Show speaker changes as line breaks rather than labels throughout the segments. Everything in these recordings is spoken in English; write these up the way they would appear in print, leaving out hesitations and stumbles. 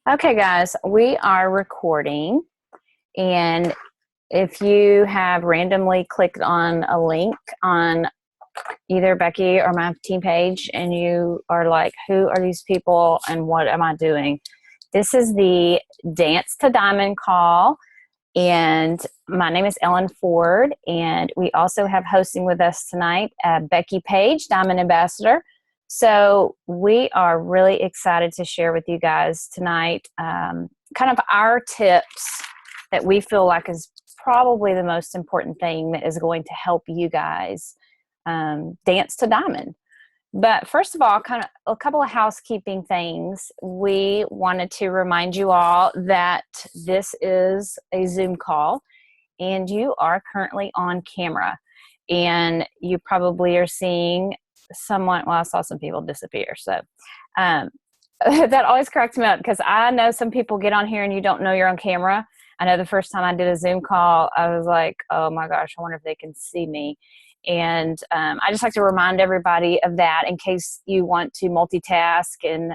Okay, guys, we are recording. And if you have randomly clicked on a link on either Becky or my team page and you are like, who are these people and what am I doing? This is the Dance to Diamond call. And my name is Ellen Ford. And we also have hosting with us tonight Becky Page, Diamond Ambassador. So we are really excited to share with you guys tonight kind of our tips that we feel like is probably the most important thing that is going to help you guys dance to diamond. But first of all, kind of a couple of housekeeping things. We wanted to remind you all that this is a Zoom call and you are currently on camera. And you probably are seeing someone, well, I saw some people disappear. So that always cracks me up because I know some people get on here and you don't know you're on camera. I know the first time I did a Zoom call, I was like, oh my gosh, I wonder if they can see me. And I just like to remind everybody of that in case you want to multitask. And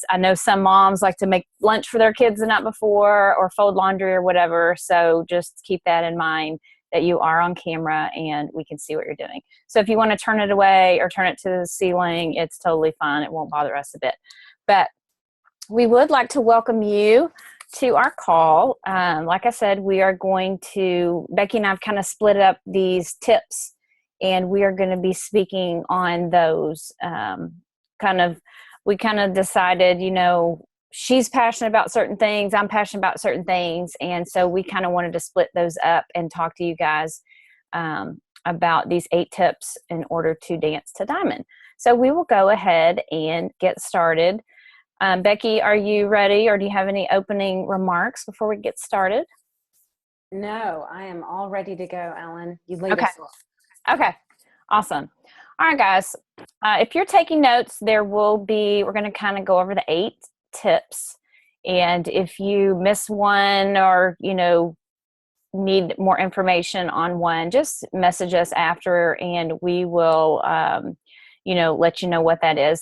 I know some moms like to make lunch for their kids the night before or fold laundry or whatever. So just keep that in mind that you are on camera and we can see what you're doing. So if you want to turn it away or turn it to the ceiling, it's totally fine. It won't bother us a bit. But we would like to welcome you to our call. Like I said, we are going to, Becky and I have kind of split up these tips and we are going to be speaking on those. We kind of decided, she's passionate about certain things, I'm passionate about certain things. And so we kind of wanted to split those up and talk to you guys about these 8 tips in order to dance to diamond. So we will go ahead and get started. Becky, are you ready or do you have any opening remarks before we get started?
No, I am all ready to go, Ellen. You lead
Okay.
us off.
Okay. Awesome. All right, guys. If you're taking notes, we're going to kind of go over the 8 tips. And if you miss one or, need more information on one, just message us after and we will, let you know what that is.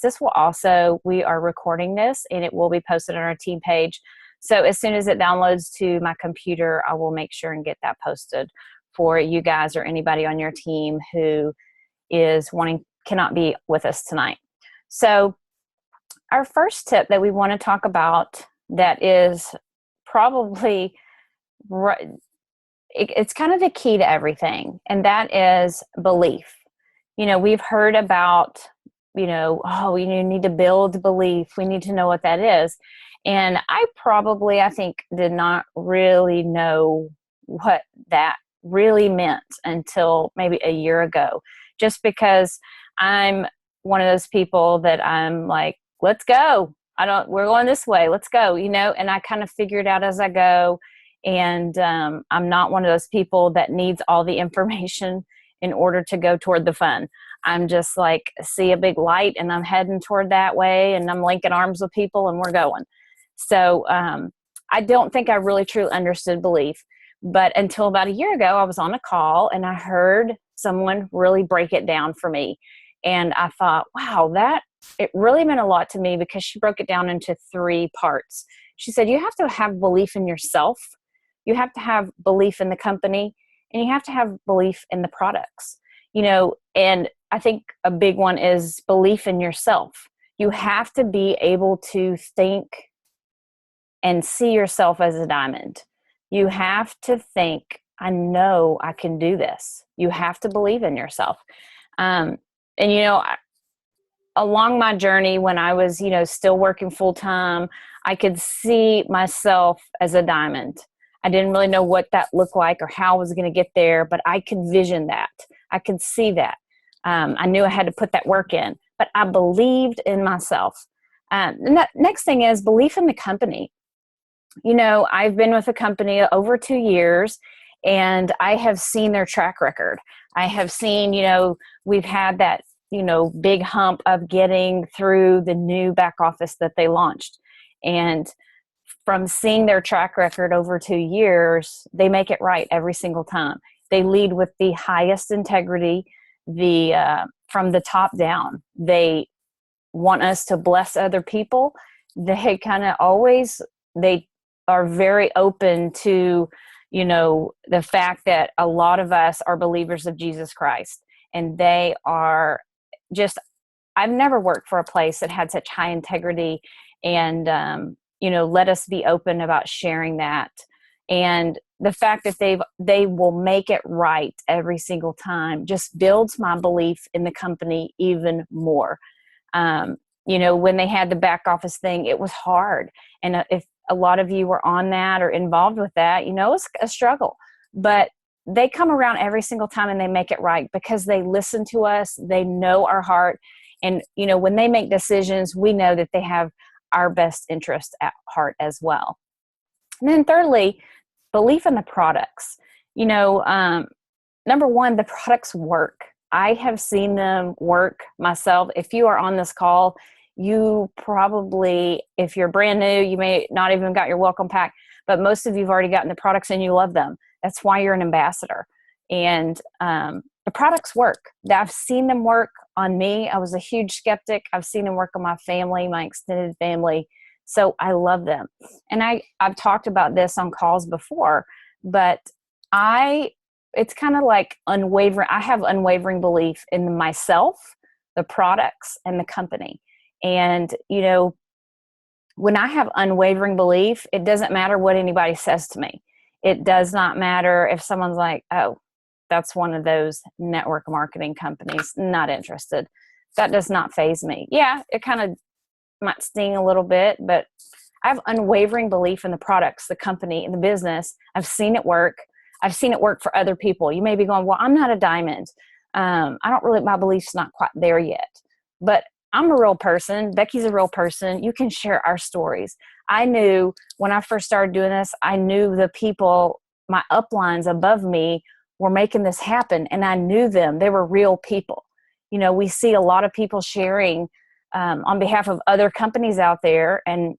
We are recording this and it will be posted on our team page. So as soon as it downloads to my computer, I will make sure and get that posted for you guys or anybody on your team who cannot be with us tonight. So our first tip that we want to talk about that is probably it's kind of the key to everything, and that is belief. We've heard about, you need to build belief. We need to know what that is. And I think, did not really know what that really meant until maybe a year ago, just because I'm one of those people that I'm like, let's go. We're going this way. Let's go, and I kind of figure it out as I go. And I'm not one of those people that needs all the information in order to go toward the fun. I'm just like, see a big light and I'm heading toward that way and I'm linking arms with people and we're going. So I don't think I really truly understood belief. But until about a year ago, I was on a call and I heard someone really break it down for me. And I thought, wow, it really meant a lot to me because she broke it down into 3 parts. She said, you have to have belief in yourself. You have to have belief in the company and you have to have belief in the products, and I think a big one is belief in yourself. You have to be able to think and see yourself as a diamond. You have to think, I know I can do this. You have to believe in yourself. And, along my journey when I was, still working full time, I could see myself as a diamond. I didn't really know what that looked like or how I was going to get there, but I could vision that. I could see that. I knew I had to put that work in, but I believed in myself. And that next thing is belief in the company. I've been with the company over 2 years and I have seen their track record. I have seen, we've had that, big hump of getting through the new back office that they launched. And from seeing their track record over 2 years, they make it right every single time. They lead with the highest integrity, from the top down. They want us to bless other people. they kind of always, they are very open to, you know, the fact that a lot of us are believers of Jesus Christ, and they are just, I've never worked for a place that had such high integrity and, you know, let us be open about sharing that. And the fact that they will make it right every single time just builds my belief in the company even more. You know, when they had the back office thing, it was hard. And if a lot of you were on that or involved with that, you know, it's a struggle. But they come around every single time and they make it right because they listen to us. They know our heart. And, you know, when they make decisions, we know that they have our best interest at heart as well. And then thirdly, belief in the products. You know, number one, the products work. I have seen them work myself. If you are on this call, you probably, if you're brand new, you may not even got your welcome pack, but most of you have already gotten the products and you love them. That's why you're an ambassador. And the products work. I've seen them work on me. I was a huge skeptic. I've seen them work on my family, my extended family. So I love them. And I've talked about this on calls before, but it's kind of like unwavering. I have unwavering belief in myself, the products, and the company. And, you know, when I have unwavering belief, it doesn't matter what anybody says to me. It does not matter if someone's like, oh, that's one of those network marketing companies, not interested. That does not faze me. Yeah, it kind of might sting a little bit, but I have unwavering belief in the products, the company, and the business. I've seen it work. I've seen it work for other people. You may be going, well, I'm not a diamond. My belief's not quite there yet, but I'm a real person. Becky's a real person. You can share our stories. I knew when I first started doing this, I knew the people, my uplines above me were making this happen, and I knew them. They were real people. You know, we see a lot of people sharing on behalf of other companies out there, and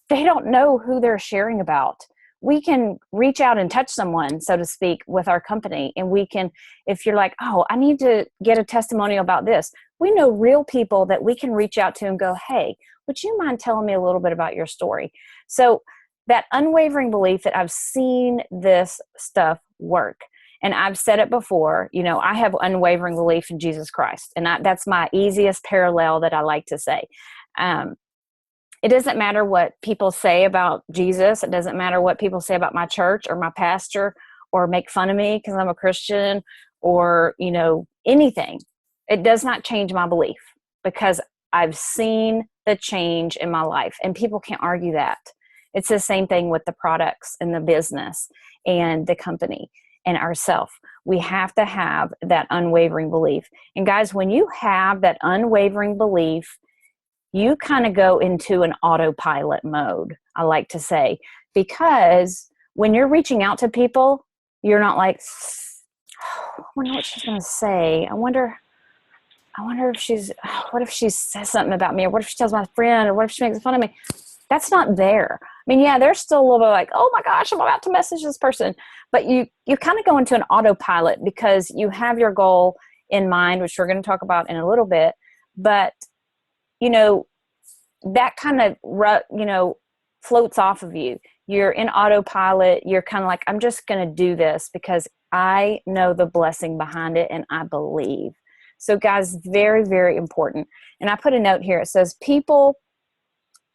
they don't know who they're sharing about. We can reach out and touch someone, so to speak, with our company. And we can, if you're like, oh, I need to get a testimonial about this, we know real people that we can reach out to and go, hey, would you mind telling me a little bit about your story? So that unwavering belief that I've seen this stuff work. And I've said it before, you know, I have unwavering belief in Jesus Christ. And that's my easiest parallel that I like to say. It doesn't matter what people say about Jesus. It doesn't matter what people say about my church or my pastor or make fun of me because I'm a Christian or, you know, anything. It does not change my belief because I've seen the change in my life, and people can't argue that. It's the same thing with the products and the business and the company and ourself. We have to have that unwavering belief. And guys, when you have that unwavering belief, you kind of go into an autopilot mode, I like to say, because when you're reaching out to people, you're not like, I wonder what she's going to say. I wonder if what if she says something about me, or what if she tells my friend, or what if she makes fun of me? That's not there. I mean, yeah, there's still a little bit like, oh my gosh, I'm about to message this person. But you kind of go into an autopilot because you have your goal in mind, which we're going to talk about in a little bit. But, you know, that kind of, you know, floats off of you. You're in autopilot. You're kind of like, I'm just going to do this because I know the blessing behind it and I believe. So guys, very, very important. And I put a note here. It says people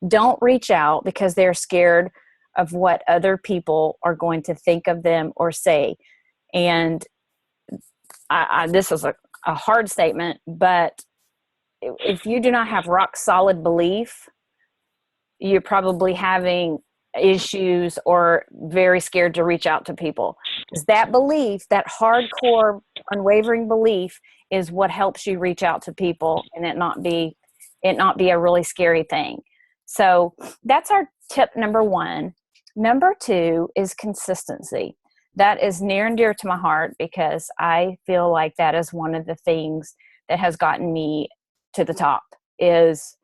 don't reach out because they're scared of what other people are going to think of them or say. And this is a hard statement, but if you do not have rock solid belief, you're probably having issues or very scared to reach out to people. Because that belief, that hardcore, unwavering belief, is what helps you reach out to people and it not be a really scary thing. So that's our tip number one. Number two is consistency. That is near and dear to my heart because I feel like that is one of the things that has gotten me to the top is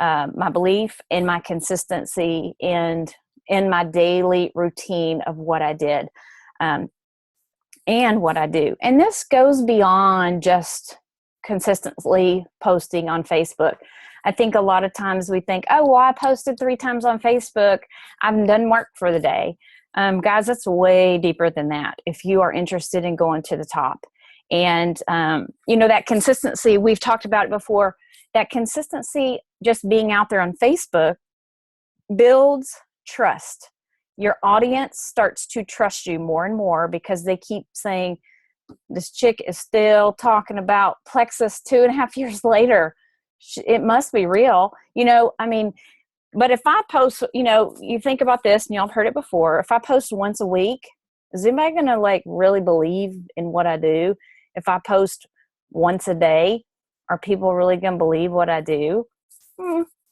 my belief and my consistency and in my daily routine of what I did and what I do. And this goes beyond just consistently posting on Facebook. I think a lot of times we think, oh, well, I posted 3 times on Facebook. I'm done work for the day. Guys, that's way deeper than that if you are interested in going to the top. And, that consistency, we've talked about it before, that consistency, just being out there on Facebook, builds trust. Your audience starts to trust you more and more because they keep saying, this chick is still talking about Plexus 2.5 years later. It must be real. But if I post, you think about this, and y'all have heard it before. If I post once a week, is anybody going to really believe in what I do? If I post once a day, are people really going to believe what I do?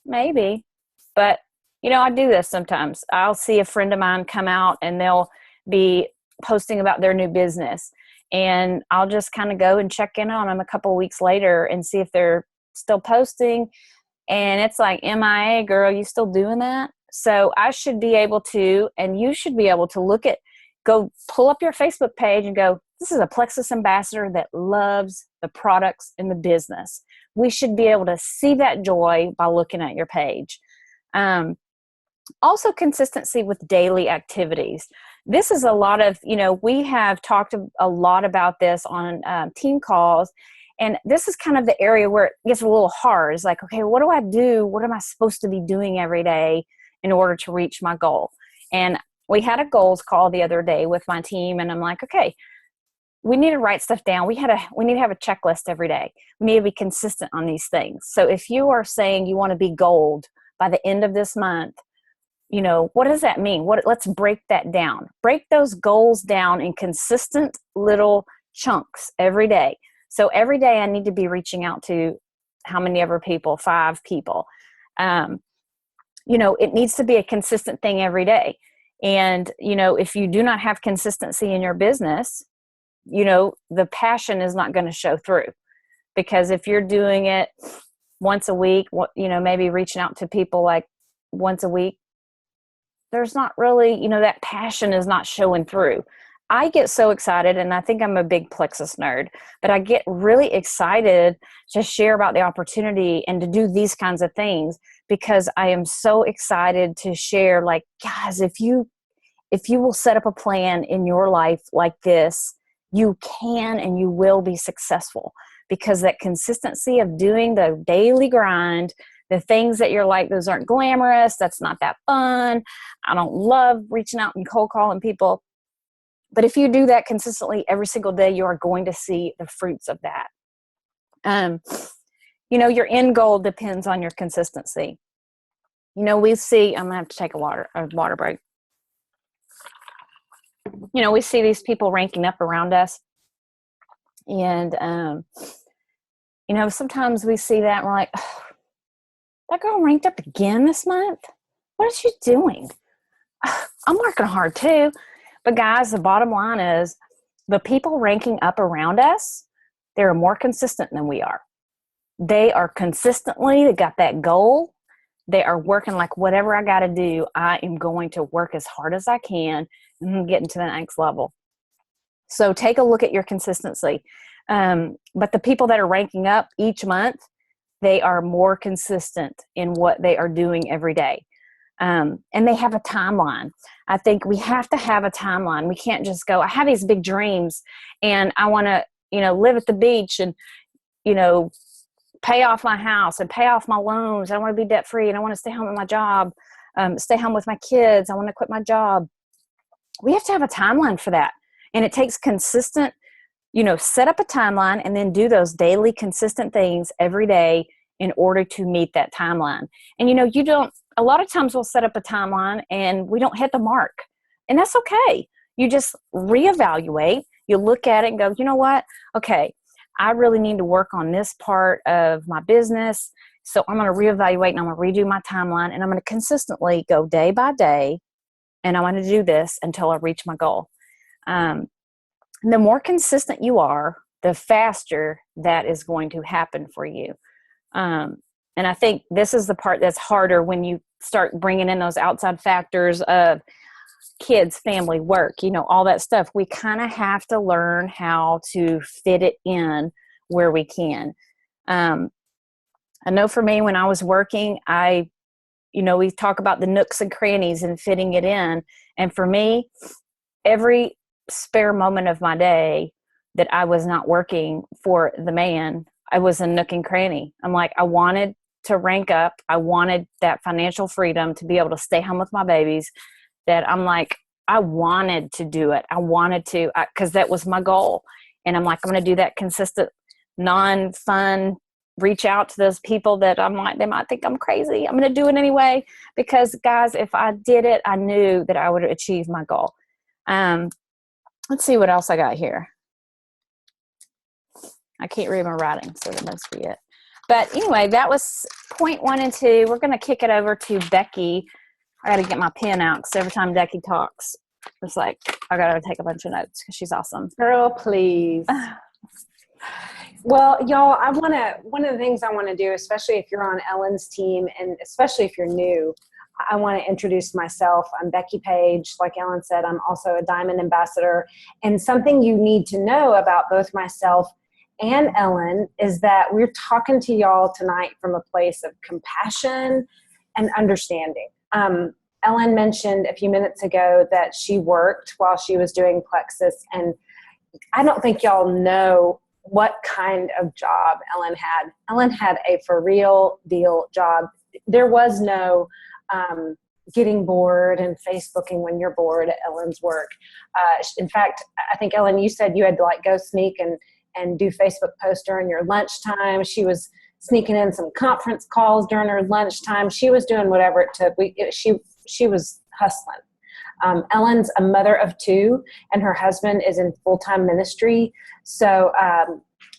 Maybe. But, I do this sometimes. I'll see a friend of mine come out and they'll be posting about their new business. And I'll just kind of go and check in on them a couple of weeks later and see if they're still posting. And it's like, MIA, girl, you still doing that? So I should be able to, and you should be able to go pull up your Facebook page and go, this is a Plexus ambassador that loves the products and the business. We should be able to see that joy by looking at your page. Also, consistency with daily activities. This is a lot of, we have talked a lot about this on team calls. And this is kind of the area where it gets a little hard. It's like, okay, what do I do? What am I supposed to be doing every day in order to reach my goal? And we had a goals call the other day with my team. And I'm like, okay, we need to write stuff down. We need to have a checklist every day. We need to be consistent on these things. So if you are saying you want to be gold by the end of this month, what does that mean? Let's break that down. Break those goals down in consistent little chunks every day. So every day I need to be reaching out to how many ever people, 5 people. It needs to be a consistent thing every day. And, if you do not have consistency in your business, the passion is not going to show through. Because if you're doing it once a week, maybe reaching out to people like once a week, there's not really, that passion is not showing through. I get so excited, and I think I'm a big Plexus nerd, but I get really excited to share about the opportunity and to do these kinds of things because I am so excited to share, guys, if you will set up a plan in your life like this, you can and you will be successful because that consistency of doing the daily grind, the things that you're like, those aren't glamorous, that's not that fun, I don't love reaching out and cold calling people. But if you do that consistently every single day, you are going to see the fruits of that. Your end goal depends on your consistency. We see, I'm going to have to take a water break. We see these people ranking up around us. And, sometimes we see that and we're like, oh, that girl ranked up again this month? What is she doing? I'm working hard too. But guys, the bottom line is the people ranking up around us, they're more consistent than we are. They got that goal. They are working like whatever I got to do, I am going to work as hard as I can and get into the next level. So take a look at your consistency. But the people that are ranking up each month, they are more consistent in what they are doing every day. And they have a timeline. I think we have to have a timeline. We can't just go, I have these big dreams and I want to, live at the beach and, pay off my house and pay off my loans. I want to be debt free and I want to stay home at my job, stay home with my kids. I want to quit my job. We have to have a timeline for that. And it takes consistent, set up a timeline and then do those daily consistent things every day in order to meet that timeline. And, a lot of times we'll set up a timeline and we don't hit the mark. And that's okay. You just reevaluate. You look at it and go, you know what? Okay, I really need to work on this part of my business. So I'm going to reevaluate and I'm going to redo my timeline and I'm going to consistently go day by day. And I want to do this until I reach my goal. The more consistent you are, the faster that is going to happen for you. And I think this is the part that's harder when you start bringing in those outside factors of kids, family, work, all that stuff. We kind of have to learn how to fit it in where we can. I know for me, when I was working, we talk about the nooks and crannies and fitting it in. And for me, every spare moment of my day that I was not working for the man, I was a nook and cranny. I'm like, I wanted to rank up. I wanted that financial freedom to be able to stay home with my babies, that I'm like, I wanted to do it. I wanted to, because that was my goal. And I'm like, I'm going to do that consistent, non-fun, reach out to those people that I'm like, they might think I'm crazy. I'm going to do it anyway, because guys, if I did it, I knew that I would achieve my goal. Let's see what else I got here. I can't read my writing, so that must be it. But anyway, that was point 1 and 2. We're going to kick it over to Becky. I got to get my pen out because every time Becky talks, it's like I got to take a bunch of notes because she's awesome.
Girl, please. Well, y'all, one of the things I want to do, especially if you're on Ellen's team and especially if you're new, I want to introduce myself. I'm Becky Page. Like Ellen said, I'm also a Diamond Ambassador. And something you need to know about both myself and Ellen is that we're talking to y'all tonight from a place of compassion and understanding. Ellen mentioned a few minutes ago that she worked while she was doing Plexus, and I don't think y'all know what kind of job Ellen had. Ellen had a for real deal job. There was no getting bored and Facebooking when you're bored at Ellen's work. In fact, I think, Ellen, you said you had to like go sneak and do Facebook posts during your lunchtime. She was sneaking in some conference calls during her lunchtime. She was doing whatever it took. She was hustling. Ellen's a mother of 2, and her husband is in full-time ministry. So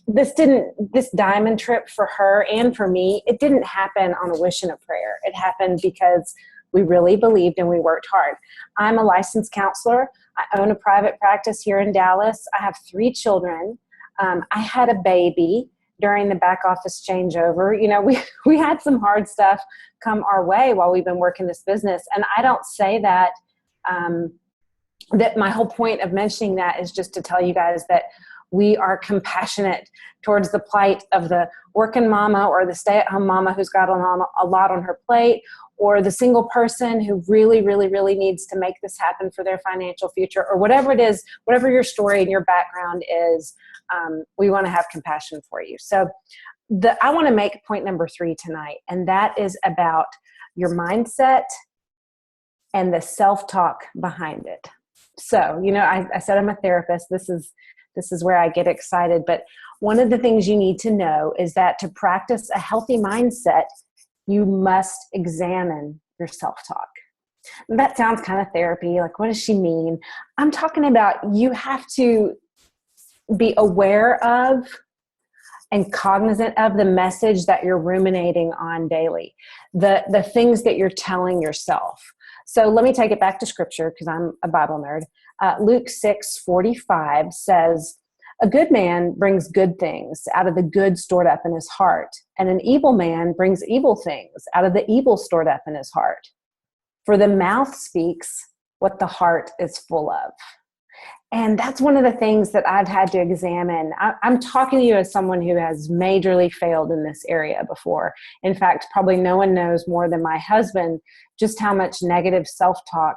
this diamond trip for her and for me, it didn't happen on a wish and a prayer. It happened because we really believed and we worked hard. I'm a licensed counselor. I own a private practice here in Dallas. I have 3 children. I had a baby during the back office changeover. We had some hard stuff come our way while we've been working this business. And I don't say that, that my whole point of mentioning that is just to tell you guys that we are compassionate towards the plight of the working mama or the stay-at-home mama who's got a lot on her plate, or the single person who really, really, really needs to make this happen for their financial future, or whatever it is, whatever your story and your background is, we want to have compassion for you. So I want to make point number 3 tonight, and that is about your mindset and the self-talk behind it. So, I said I'm a therapist. This is where I get excited. But one of the things you need to know is that to practice a healthy mindset, you must examine your self-talk. And that sounds kind of therapy. Like, what does she mean? I'm talking about you have to be aware of and cognizant of the message that you're ruminating on daily, the things that you're telling yourself. So let me take it back to scripture because I'm a Bible nerd. Luke 6:45 says, "A good man brings good things out of the good stored up in his heart, and an evil man brings evil things out of the evil stored up in his heart. For the mouth speaks what the heart is full of." And that's one of the things that I've had to examine. I'm talking to you as someone who has majorly failed in this area before. In fact, probably no one knows more than my husband just how much negative self-talk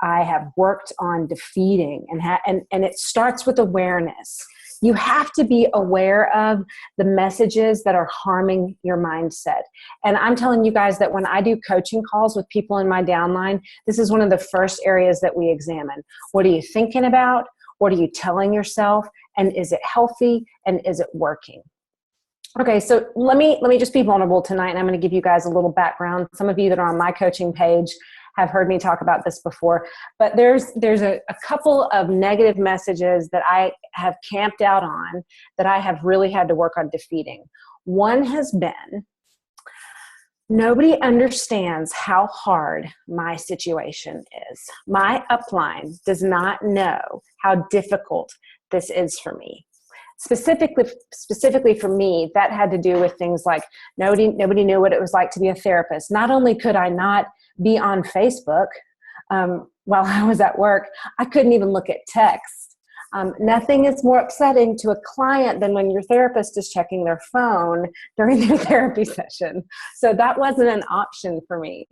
I have worked on defeating. And it starts with awareness. You have to be aware of the messages that are harming your mindset. And I'm telling you guys that when I do coaching calls with people in my downline, this is one of the first areas that we examine. What are you thinking about? What are you telling yourself? And is it healthy? And is it working? Okay, so let me just be vulnerable tonight, and I'm going to give you guys a little background. Some of you that are on my coaching page have heard me talk about this before, but there's a couple of negative messages that I have camped out on that I have really had to work on defeating. One has been, nobody understands how hard my situation is. My upline does not know how difficult this is for me. Specifically for me, that had to do with things like nobody knew what it was like to be a therapist. Not only could I not be on Facebook while I was at work, I couldn't even look at text. Nothing is more upsetting to a client than when your therapist is checking their phone during their therapy session. So that wasn't an option for me.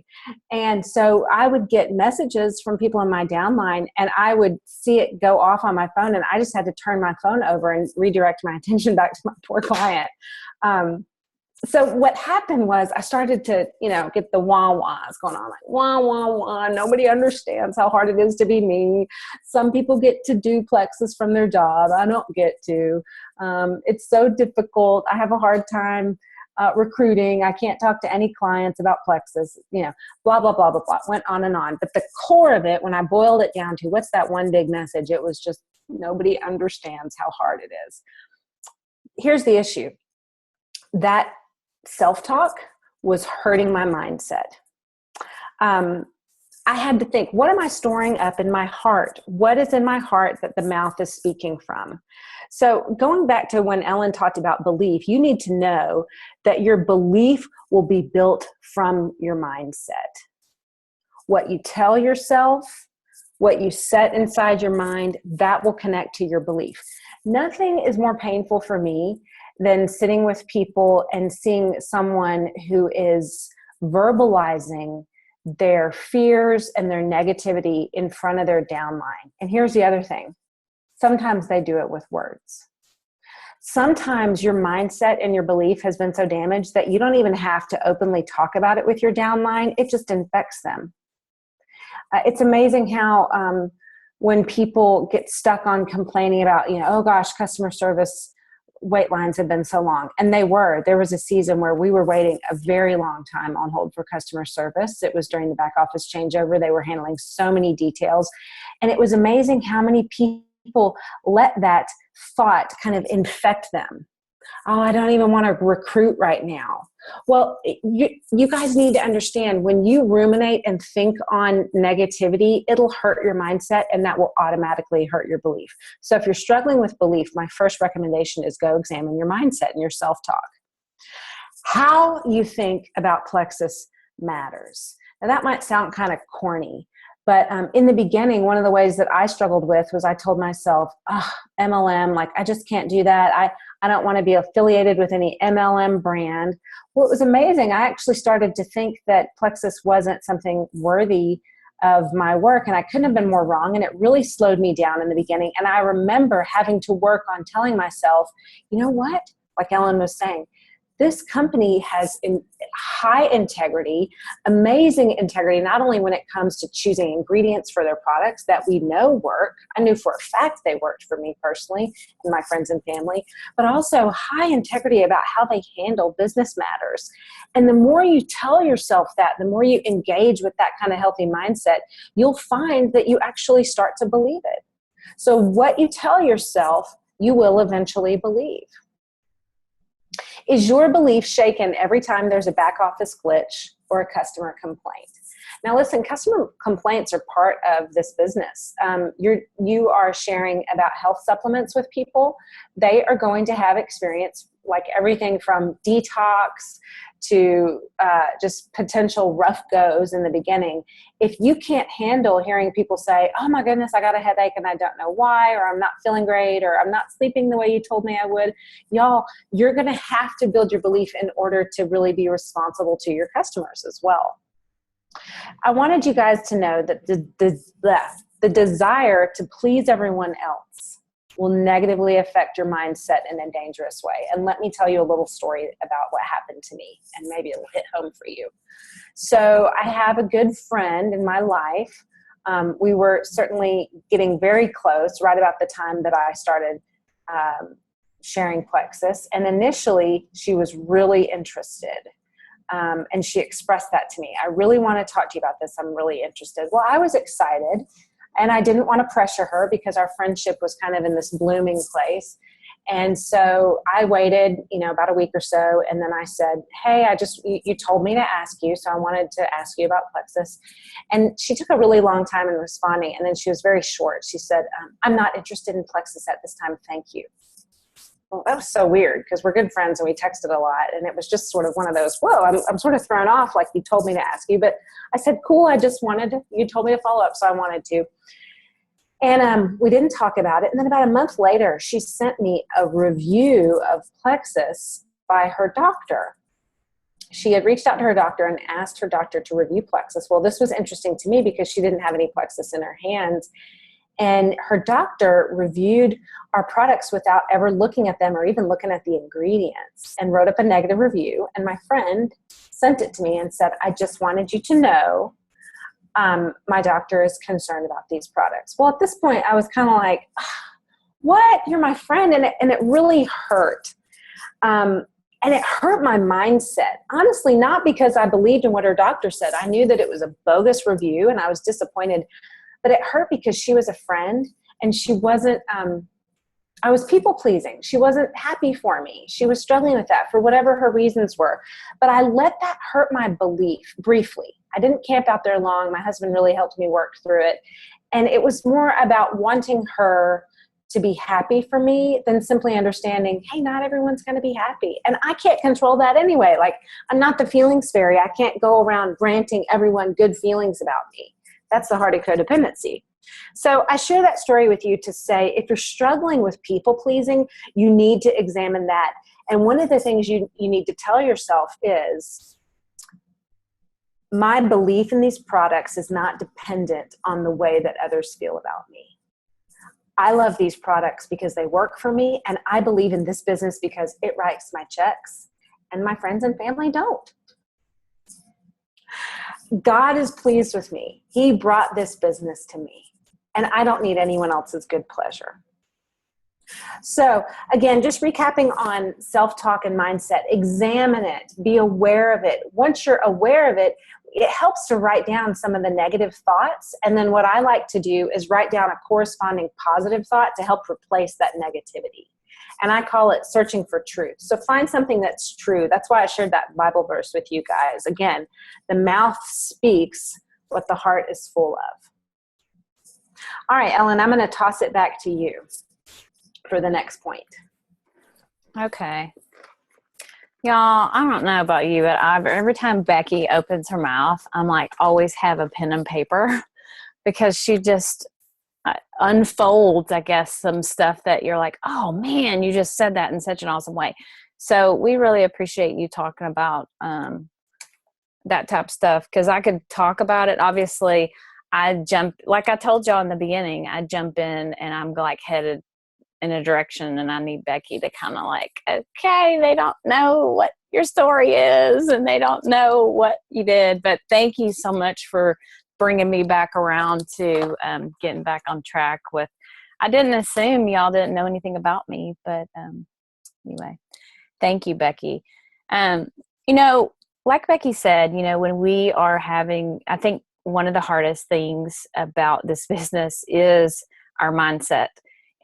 And so I would get messages from people in my downline, and I would see it go off on my phone, and I just had to turn my phone over and redirect my attention back to my poor client. So what happened was I started to, get the wah-wahs going on, like wah, wah, wah. Nobody understands how hard it is to be me. Some people get to do Plexus from their job. I don't get to. It's so difficult. I have a hard time recruiting. I can't talk to any clients about Plexus, blah, blah, blah, blah, blah. Went on and on. But the core of it, when I boiled it down to what's that one big message, it was just nobody understands how hard it is. Here's the issue. That self-talk was hurting my mindset. I had to think, what am I storing up in my heart? What is in my heart that the mouth is speaking from? So going back to when Ellen talked about belief, you need to know that your belief will be built from your mindset. What you tell yourself, what you set inside your mind, that will connect to your belief. Nothing is more painful for me than sitting with people and seeing someone who is verbalizing their fears and their negativity in front of their downline. And here's the other thing. Sometimes they do it with words. Sometimes your mindset and your belief has been so damaged that you don't even have to openly talk about it with your downline. It just infects them. It's amazing how when people get stuck on complaining about, oh gosh, customer service wait lines have been so long. And there was a season where we were waiting a very long time on hold for customer service. It was during the back office changeover. They were handling so many details. And it was amazing how many people let that thought kind of infect them. Oh, I don't even want to recruit right now. Well, you guys need to understand, when you ruminate and think on negativity, it'll hurt your mindset, and that will automatically hurt your belief. So if you're struggling with belief, my first recommendation is go examine your mindset and your self-talk. How you think about Plexus matters. Now that might sound kind of corny, but in the beginning, one of the ways that I struggled with was I told myself, MLM, like I just can't do that. I don't want to be affiliated with any MLM brand. Well, it was amazing. I actually started to think that Plexus wasn't something worthy of my work, and I couldn't have been more wrong, and it really slowed me down in the beginning. And I remember having to work on telling myself, you know what? Like Ellen was saying, this company has high integrity, amazing integrity, not only when it comes to choosing ingredients for their products that we know work. I knew for a fact they worked for me personally and my friends and family, but also high integrity about how they handle business matters. And the more you tell yourself that, the more you engage with that kind of healthy mindset, you'll find that you actually start to believe it. So what you tell yourself, you will eventually believe. Is your belief shaken every time there's a back office glitch or a customer complaint? Now listen, customer complaints are part of this business. You are sharing about health supplements with people. They are going to have experience like everything from detox to just potential rough goes in the beginning. If you can't handle hearing people say, oh my goodness, I got a headache and I don't know why, or I'm not feeling great, or I'm not sleeping the way you told me I would, y'all, you're going to have to build your belief in order to really be responsible to your customers as well. I wanted you guys to know that the desire to please everyone else will negatively affect your mindset in a dangerous way. And let me tell you a little story about what happened to me, and maybe it'll hit home for you. So I have a good friend in my life. We were certainly getting very close right about the time that I started sharing Plexus. And initially, she was really interested. And she expressed that to me. I really want to talk to you about this. I'm really interested. Well, I was excited. And I didn't want to pressure her because our friendship was kind of in this blooming place. And so I waited, about a week or so. And then I said, hey, you told me to ask you. So I wanted to ask you about Plexus. And she took a really long time in responding. And then she was very short. She said, I'm not interested in Plexus at this time. Thank you. Well, that was so weird because we're good friends and we texted a lot. And it was just sort of one of those, whoa, I'm sort of thrown off, like you told me to ask you. But I said, cool, you told me to follow up, so I wanted to. And we didn't talk about it. And then about a month later, she sent me a review of Plexus by her doctor. She had reached out to her doctor and asked her doctor to review Plexus. Well, this was interesting to me because she didn't have any Plexus in her hands. And her doctor reviewed our products without ever looking at them or even looking at the ingredients, and wrote up a negative review. And my friend sent it to me and said, I just wanted you to know my doctor is concerned about these products. Well, at this point, I was kind of like, what? You're my friend. And it really hurt. And it hurt my mindset. Honestly, not because I believed in what her doctor said. I knew that it was a bogus review and I was disappointed. But it hurt because she was a friend and she wasn't, I was people pleasing. She wasn't happy for me. She was struggling with that for whatever her reasons were. But I let that hurt my belief briefly. I didn't camp out there long. My husband really helped me work through it. And it was more about wanting her to be happy for me than simply understanding, hey, not everyone's going to be happy. And I can't control that anyway. Like, I'm not the feelings fairy. I can't go around granting everyone good feelings about me. That's the heart of codependency. So I share that story with you to say, if you're struggling with people pleasing, you need to examine that. And one of the things you need to tell yourself is, my belief in these products is not dependent on the way that others feel about me. I love these products because they work for me, and I believe in this business because it writes my checks, and my friends and family don't. God is pleased with me. He brought this business to me, and I don't need anyone else's good pleasure. So again, just recapping on self-talk and mindset, examine it, be aware of it. Once you're aware of it, it helps to write down some of the negative thoughts. And then what I like to do is write down a corresponding positive thought to help replace that negativity. And I call it searching for truth. So find something that's true. That's why I shared that Bible verse with you guys. Again, the mouth speaks what the heart is full of. All right, Ellen, I'm going to toss it back to you for the next point.
Okay. Y'all, I don't know about you, but every time Becky opens her mouth, I'm like, always have a pen and paper because she just unfolds, I guess, some stuff that you're like, oh man, you just said that in such an awesome way. So we really appreciate you talking about that type of stuff, because I could talk about it. Obviously, I jump, like I told y'all in the beginning, I jump in and I'm like headed in a direction, and I need Becky to kind of like, okay, they don't know what your story is and they don't know what you did, but thank you so much for bringing me back around to getting back on track with, I didn't assume y'all didn't know anything about me, but anyway, thank you, Becky. Like Becky said, when we are having, I think one of the hardest things about this business is our mindset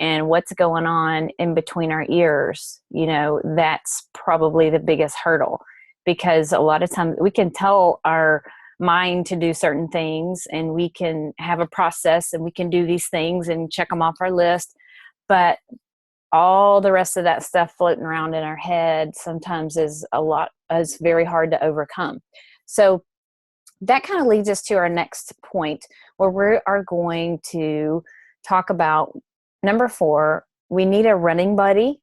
and what's going on in between our ears. That's probably the biggest hurdle, because a lot of times we can tell our mind to do certain things and we can have a process and we can do these things and check them off our list, but all the rest of that stuff floating around in our head sometimes is very hard to overcome. So that kind of leads us to our next point, where we are going to talk about number 4. We need a running buddy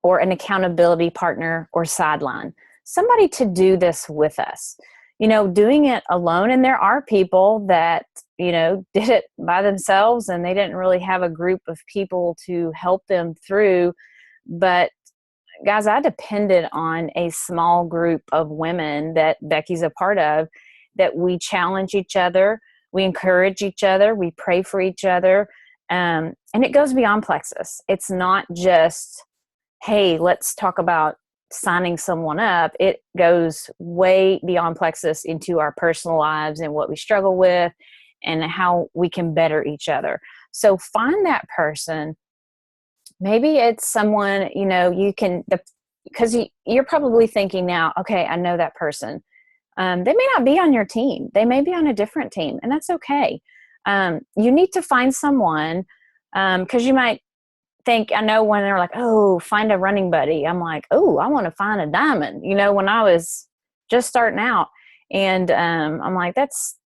or an accountability partner or sideline, somebody to do this with us. Doing it alone, and there are people that, did it by themselves and they didn't really have a group of people to help them through. But guys, I depended on a small group of women that Becky's a part of, that we challenge each other, we encourage each other, we pray for each other. And it goes beyond Plexus. It's not just, hey, let's talk about signing someone up. It goes way beyond Plexus into our personal lives and what we struggle with and how we can better each other. So find that person. Maybe it's someone, you can, because you're probably thinking now, okay, I know that person. They may not be on your team. They may be on a different team, and that's okay. You need to find someone, because you might think, I know when they're like, oh, find a running buddy. I'm like, oh, I want to find a diamond, when I was just starting out. And I'm like,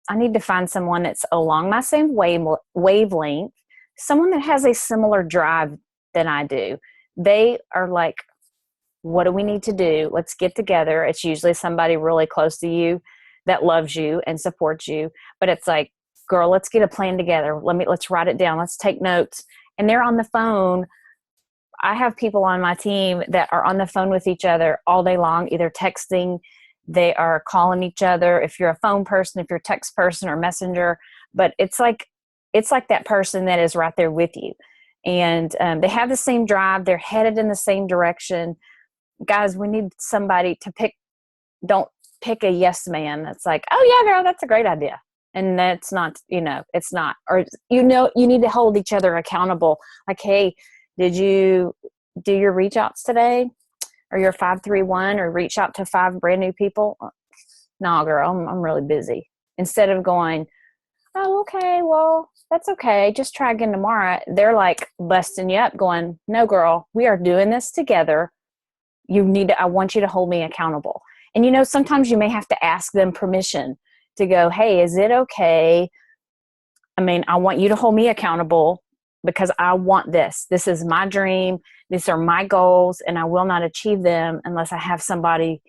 I need to find someone that's along my same wavelength, someone that has a similar drive than I do. They are like, what do we need to do? Let's get together. It's usually somebody really close to you that loves you and supports you. But it's like, girl, let's get a plan together. Let's write it down. Let's take notes. And they're on the phone. I have people on my team that are on the phone with each other all day long, either texting, they are calling each other. If you're a phone person, if you're a text person or messenger, but it's like that person that is right there with you. And they have the same drive. They're headed in the same direction. Guys, we need somebody to pick. Don't pick a yes man. That's like, oh yeah, girl, that's a great idea. And that's not, it's not. Or, you need to hold each other accountable. Like, hey, did you do your reach outs today? Or your 531 or reach out to 5 brand new people? No, girl, I'm really busy. Instead of going, oh, okay, well, that's okay. Just try again tomorrow. They're like busting you up going, no, girl, we are doing this together. I want you to hold me accountable. And, sometimes you may have to ask them permission to go, hey, is it okay? I mean, I want you to hold me accountable because I want this. This is my dream. These are my goals, and I will not achieve them unless I have somebody.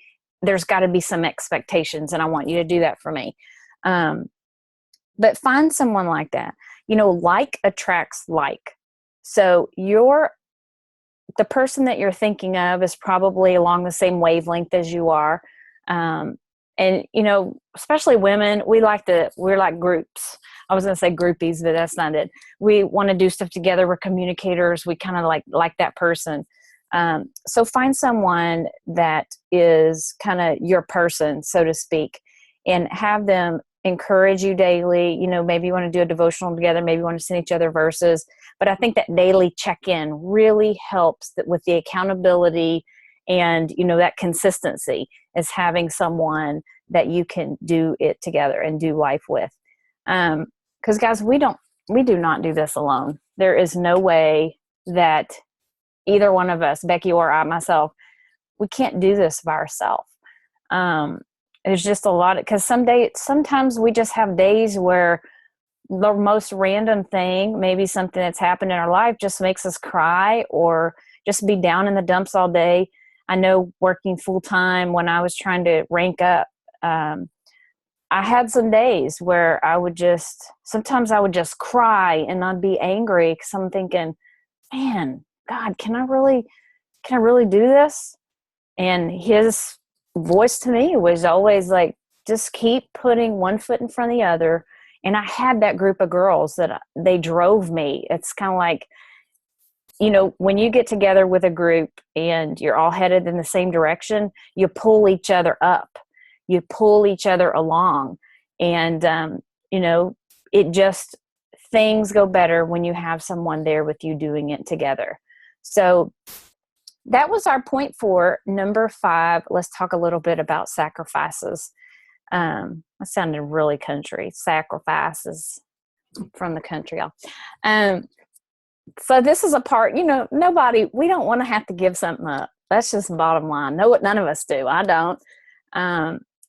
There's got to be some expectations, and I want you to do that for me. But find someone like that. Like attracts like. So the person that you're thinking of is probably along the same wavelength as you are. And, especially women, we're like groups. I was going to say groupies, but that's not it. We want to do stuff together. We're communicators. We kind of like that person. So find someone that is kind of your person, so to speak, and have them encourage you daily. Maybe you want to do a devotional together. Maybe you want to send each other verses. But I think that daily check-in really helps with the accountability and, that consistency is having someone that you can do it together and do life with. Because guys, we do not do this alone. There is no way that either one of us, Becky or I myself, we can't do this by ourselves. There's just a lot because sometimes we just have days where the most random thing, maybe something that's happened in our life, just makes us cry or just be down in the dumps all day. I know working full time when I was trying to rank up, I had some days where sometimes I would just cry and I'd be angry because I'm thinking, man, God, can I really do this? And his voice to me was always like, just keep putting one foot in front of the other. And I had that group of girls that they drove me. It's kind of like, when you get together with a group and you're all headed in the same direction, you pull each other up, you pull each other along. And, things go better when you have someone there with you doing it together. So that was our point for number 5. Let's talk a little bit about sacrifices. That sounded really country. Sacrifices from the country, y'all. So this is a part, we don't want to have to give something up. That's just the bottom line. No, none of us do. I don't.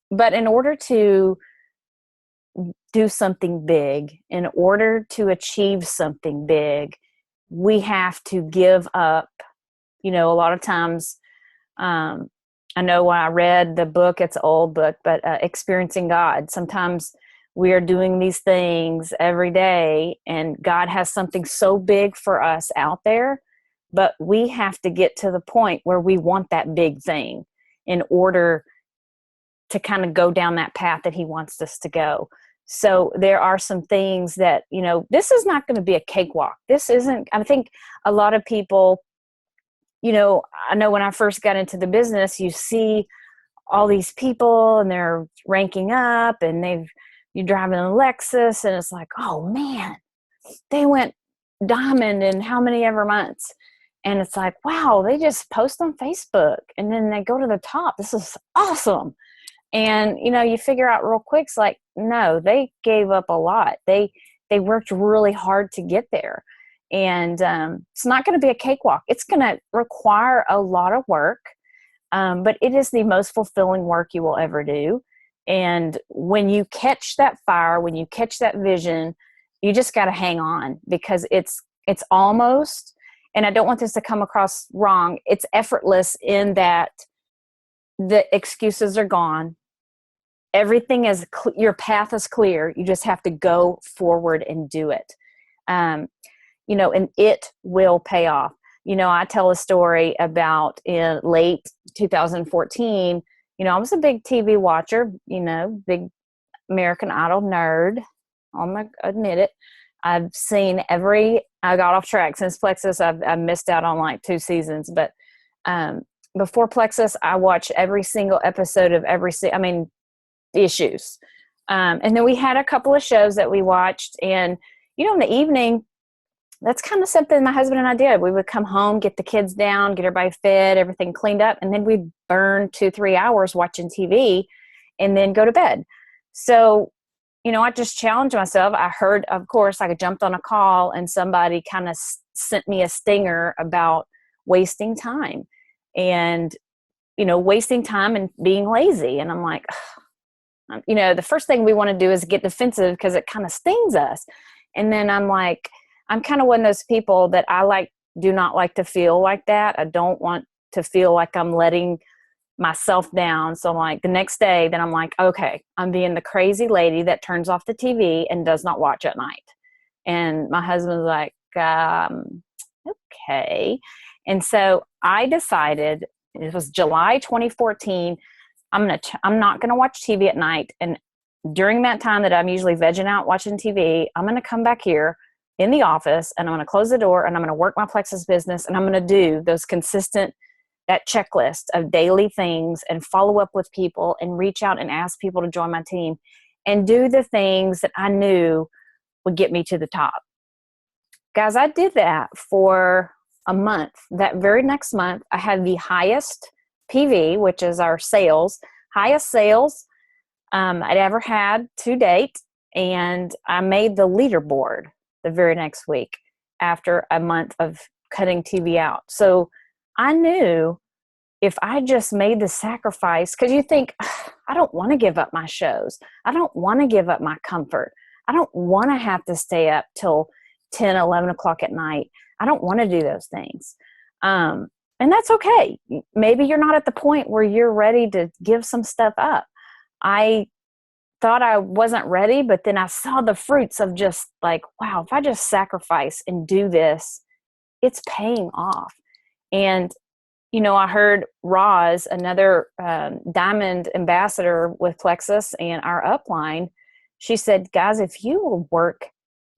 But in order to do something big, in order to achieve something big, we have to give up. A lot of times, I know when I read the book, it's an old book, but Experiencing God, sometimes we are doing these things every day and God has something so big for us out there, but we have to get to the point where we want that big thing in order to kind of go down that path that he wants us to go. So there are some things that, this is not going to be a cakewalk. This isn't, I think a lot of people, I know when I first got into the business, you see all these people and they're ranking up and you're driving a Lexus and it's like, oh man, they went diamond in how many ever months. And it's like, wow, they just post on Facebook and then they go to the top. This is awesome. And, you figure out real quick, it's like, no, they gave up a lot. They worked really hard to get there. And it's not going to be a cakewalk. It's going to require a lot of work, but it is the most fulfilling work you will ever do. And when you catch that fire, when you catch that vision, you just got to hang on because it's It's almost, and I don't want this to come across wrong, it's effortless in that the excuses are gone. Everything is, your path is clear. You just have to go forward and do it. You know, and it will pay off. You know, I tell a story about in late 2014, you know, I was a big TV watcher, you know, big American Idol nerd. I'm going to admit it. I've seen I got off track since Plexus. I've missed out on like 2 seasons, but before Plexus, I watched every single episode of issues. And then we had a couple of shows that we watched, and, you know, in the evening, that's kind of something my husband and I did. We would come home, get the kids down, get everybody fed, everything cleaned up, and then we'd burn 2-3 hours watching TV and then go to bed. So, you know, I just challenged myself. I heard, of course, I jumped on a call and somebody kind of sent me a stinger about wasting time and, you know, wasting time and being lazy. And I'm like, you know, the first thing we want to do is get defensive because it kind of stings us. And then I'm like, I'm kind of one of those people that do not like to feel like that. I don't want to feel like I'm letting myself down. So I'm like, the next day, then I'm like, okay, I'm being the crazy lady that turns off the TV and does not watch at night. And my husband's like, okay. And so I decided, it was July 2014, I'm not going to watch TV at night. And during that time that I'm usually vegging out watching TV, I'm going to come back here in the office and I'm going to close the door and I'm going to work my Plexus business and I'm going to do those consistent, that checklist of daily things and follow up with people and reach out and ask people to join my team and do the things that I knew would get me to the top. Guys, I did that for a month. That very next month, I had the highest PV, which is our highest sales I'd ever had to date. And I made the leaderboard the very next week after a month of cutting TV out. So I knew if I just made the sacrifice, because you think, I don't want to give up my shows. I don't want to give up my comfort. I don't want to have to stay up till 10, 11 o'clock at night. I don't want to do those things. And that's okay. Maybe you're not at the point where you're ready to give some stuff up. I thought I wasn't ready, but then I saw the fruits of just like, wow, if I just sacrifice and do this, it's paying off. And, you know, I heard Roz, another diamond ambassador with Plexus and our upline, she said, guys, if you will work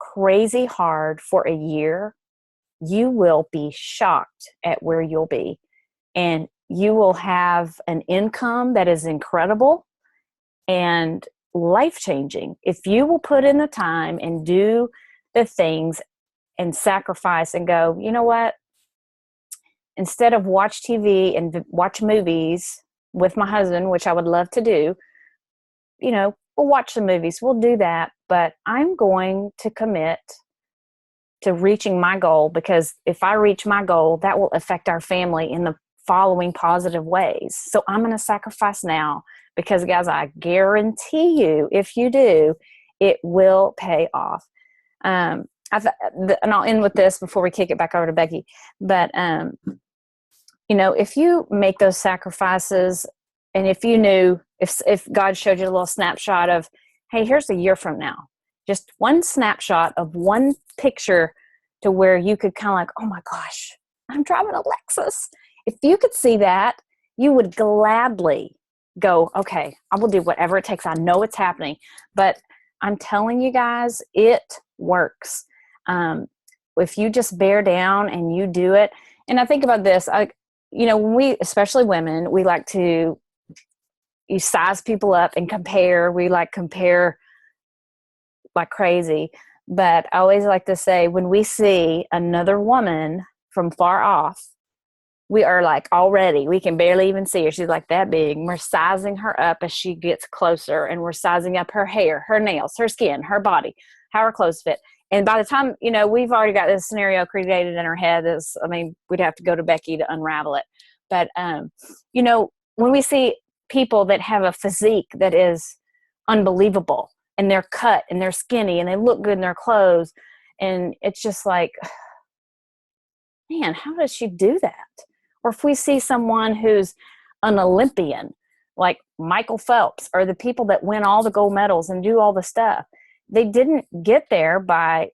crazy hard for a year, you will be shocked at where you'll be. And you will have an income that is incredible and life-changing. If you will put in the time and do the things and sacrifice and go, you know what? Instead of watch TV and watch movies with my husband, which I would love to do, you know, we'll watch the movies. We'll do that. But I'm going to commit to reaching my goal, because if I reach my goal, that will affect our family in the following positive ways. So I'm going to sacrifice now, because guys, I guarantee you, if you do, it will pay off. And I'll end with this before we kick it back over to Becky. But, you know, if you make those sacrifices, and if you knew, if God showed you a little snapshot of, hey, here's a year from now, just one snapshot of one picture to where you could kind of like, oh my gosh, I'm driving a Lexus. If you could see that, you would gladly go, okay, I will do whatever it takes. I know it's happening. But I'm telling you guys, it works. If you just bear down and you do it. And I think about this, you know, when we, especially women, we like to, you size people up and compare. We like compare like crazy. But I always like to say, when we see another woman from far off, we are like, already, we can barely even see her. She's like that big. We're sizing her up as she gets closer, and we're sizing up her hair, her nails, her skin, her body, how her clothes fit. And by the time, you know, we've already got this scenario created in our head. We'd have to go to Becky to unravel it. But, you know, when we see people that have a physique that is unbelievable, and they're cut and they're skinny and they look good in their clothes, and it's just like, man, how does she do that? Or if we see someone who's an Olympian, like Michael Phelps, or the people that win all the gold medals and do all the stuff, they didn't get there by,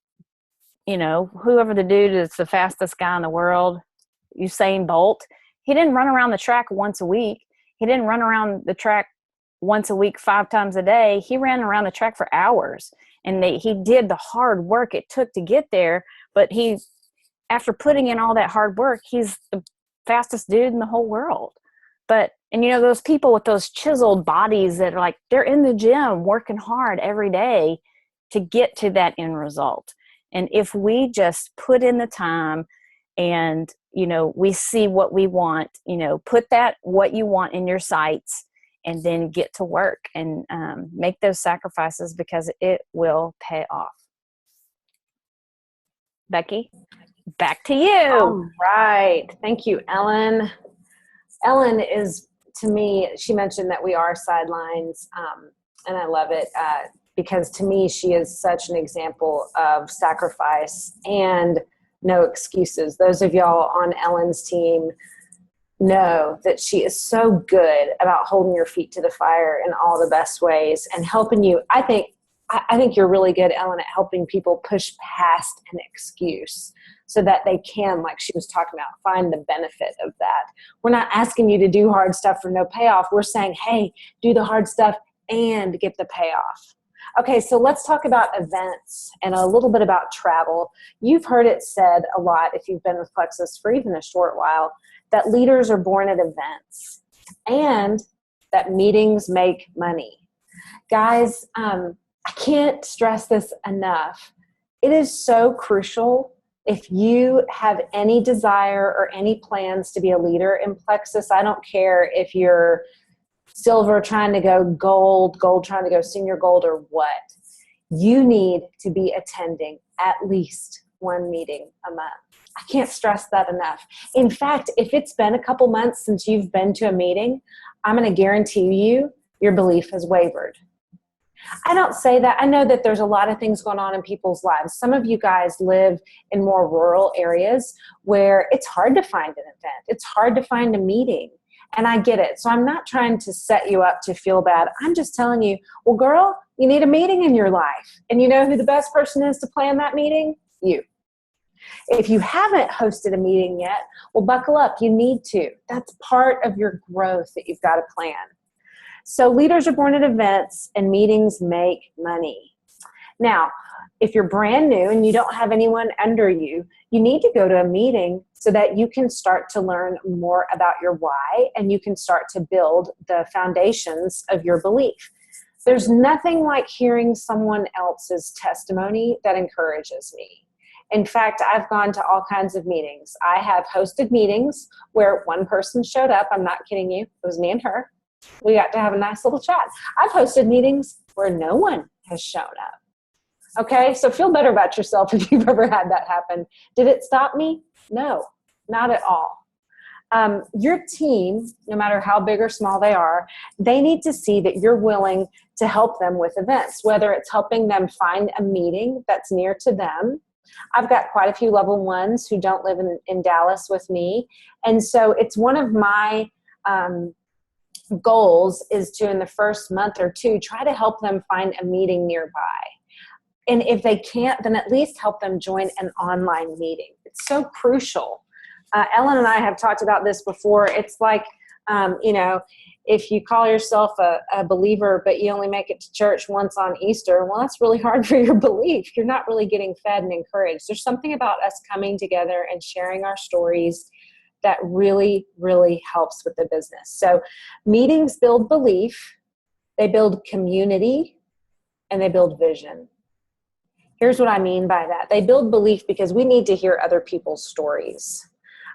whoever the dude is, the fastest guy in the world, Usain Bolt. He didn't run around the track once a week. He didn't run around the track once a week, 5 times a day. He ran around the track for hours, and he did the hard work it took to get there. But after putting in all that hard work, he's the fastest dude in the whole world. And those people with those chiseled bodies that are like, they're in the gym working hard every day to get to that end result. And if we just put in the time and, we see what we want, put what you want in your sights, and then get to work and make those sacrifices, because it will pay off. Becky, back to you.
All right. Thank you, Ellen. Ellen is, to me, she mentioned that we are sidelines, and I love it because to me, she is such an example of sacrifice and no excuses. Those of y'all on Ellen's team know that she is so good about holding your feet to the fire in all the best ways and helping you. I think you're really good, Ellen, at helping people push past an excuse so that they can, like she was talking about, find the benefit of that. We're not asking you to do hard stuff for no payoff. We're saying, hey, do the hard stuff and get the payoff. Okay, so let's talk about events and a little bit about travel. You've heard it said a lot, if you've been with Plexus for even a short while, that leaders are born at events and that meetings make money. Guys, I can't stress this enough. It is so crucial. If you have any desire or any plans to be a leader in Plexus, I don't care if you're silver trying to go gold, gold trying to go senior gold, or what. You need to be attending at least one meeting a month. I can't stress that enough. In fact, if it's been a couple months since you've been to a meeting, I'm going to guarantee you your belief has wavered. I don't say that. I know that there's a lot of things going on in people's lives. Some of you guys live in more rural areas where it's hard to find an event. It's hard to find a meeting. And I get it. So I'm not trying to set you up to feel bad. I'm just telling you, well, girl, you need a meeting in your life. And you know who the best person is to plan that meeting? You. If you haven't hosted a meeting yet, well, buckle up. You need to. That's part of your growth that you've got to plan. So leaders are born at events and meetings make money. Now, if you're brand new and you don't have anyone under you, you need to go to a meeting so that you can start to learn more about your why and you can start to build the foundations of your belief. There's nothing like hearing someone else's testimony that encourages me. In fact, I've gone to all kinds of meetings. I have hosted meetings where one person showed up. I'm not kidding you. It was me and her. We got to have a nice little chat. I've hosted meetings where no one has shown up. Okay, so feel better about yourself if you've ever had that happen. Did it stop me? No, not at all. Your team, no matter how big or small they are, they need to see that you're willing to help them with events, whether it's helping them find a meeting that's near to them. I've got quite a few level ones who don't live in Dallas with me. And so it's one of my goals is to, in the first month or two, try to help them find a meeting nearby. And if they can't, then at least help them join an online meeting. It's so crucial. Ellen and I have talked about this before. It's like, if you call yourself a believer, but you only make it to church once on Easter, well, that's really hard for your belief. You're not really getting fed and encouraged. There's something about us coming together and sharing our stories that really, really helps with the business. So meetings build belief, they build community, and they build vision. Here's what I mean by that. They build belief because we need to hear other people's stories.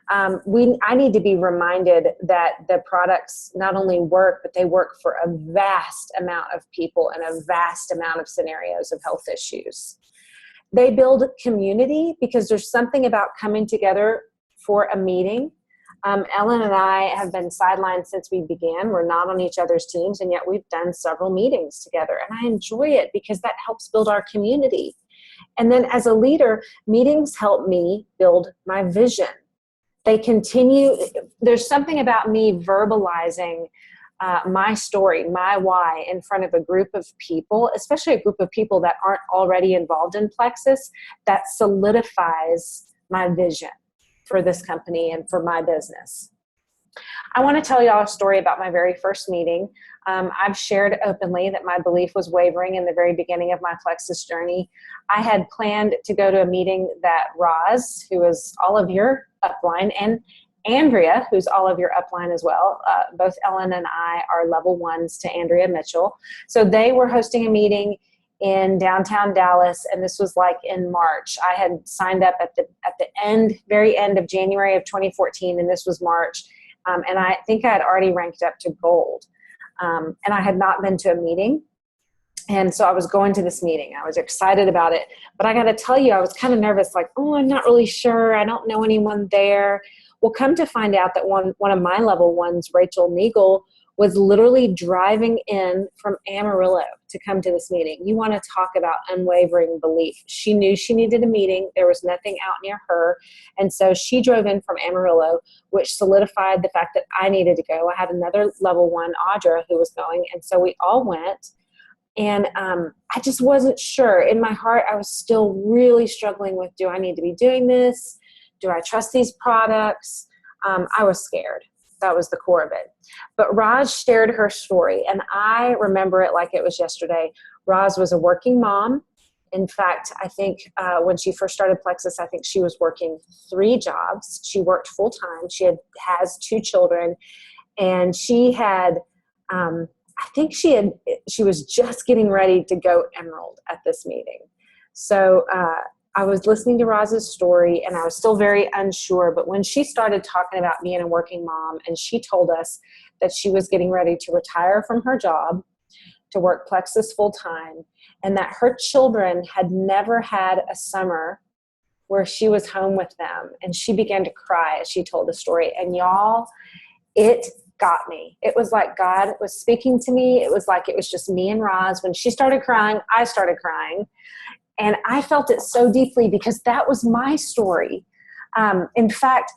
I need to be reminded that the products not only work, but they work for a vast amount of people and a vast amount of scenarios of health issues. They build community because there's something about coming together for a meeting. Ellen and I have been sidelined since we began. We're not on each other's teams, and yet we've done several meetings together. And I enjoy it because that helps build our community. And then as a leader, meetings help me build my vision. they continue. There's something about me verbalizing my story, my why in front of a group of people, especially a group of people that aren't already involved in Plexus, that solidifies my vision for this company and for my business. I want to tell y'all a story about my very first meeting. I've shared openly that my belief was wavering in the very beginning of my Plexus journey. I had planned to go to a meeting that Roz, who is all of your upline, and Andrea, who's all of your upline as well. Both Ellen and I are level ones to Andrea Mitchell. So they were hosting a meeting in downtown Dallas, and this was like in March. I had signed up at the very end of January of 2014, and this was March. And I think I had already ranked up to gold. And I had not been to a meeting. And so I was going to this meeting. I was excited about it. But I got to tell you, I was kind of nervous, like, oh, I'm not really sure. I don't know anyone there. Well, come to find out that one of my level ones, Rachel Neagle, was literally driving in from Amarillo to come to this meeting. You want to talk about unwavering belief. She knew she needed a meeting. There was nothing out near her. And so she drove in from Amarillo, which solidified the fact that I needed to go. I had another level one, Audra, who was going. And so we all went. And I just wasn't sure. In my heart, I was still really struggling with, do I need to be doing this? Do I trust these products? I was scared. That was the core of it. But Roz shared her story, and I remember it like it was yesterday. Roz was a working mom. In fact, I think when she first started Plexus, I think she was working 3 jobs. She worked full time. She has 2 children, and she had, I think she was just getting ready to go Emerald at this meeting. So I was listening to Roz's story, and I was still very unsure. But when she started talking about being a working mom, and she told us that she was getting ready to retire from her job to work Plexus full time, and that her children had never had a summer where she was home with them, and she began to cry as she told the story. And y'all, it got me. It was like God was speaking to me. It was like it was just me and Roz. When she started crying, I started crying. And I felt it so deeply because that was my story. In fact,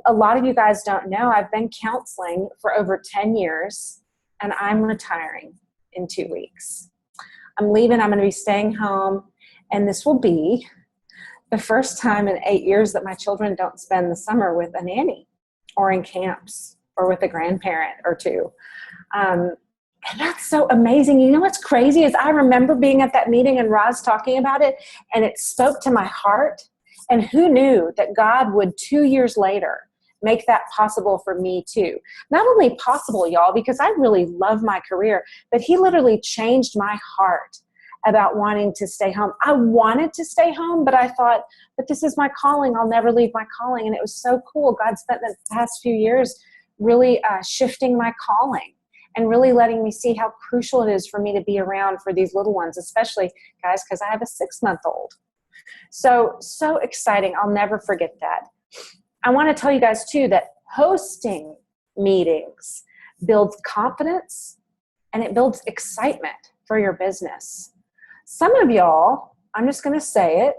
a lot of you guys don't know, I've been counseling for over 10 years, and I'm retiring in 2 weeks. I'm leaving. I'm going to be staying home, and this will be the first time in 8 years that my children don't spend the summer with a nanny or in camps or with a grandparent or 2. And that's so amazing. You know what's crazy is I remember being at that meeting and Roz talking about it, and it spoke to my heart. And who knew that God would 2 years later make that possible for me too? Not only possible, y'all, because I really love my career, but he literally changed my heart about wanting to stay home. I wanted to stay home, but I thought, but this is my calling. I'll never leave my calling. And it was so cool. God spent the past few years really shifting my calling and really letting me see how crucial it is for me to be around for these little ones, especially, guys, because I have a 6-month-old. So exciting. I'll never forget that. I want to tell you guys, too, that hosting meetings builds confidence and it builds excitement for your business. Some of y'all, I'm just going to say it.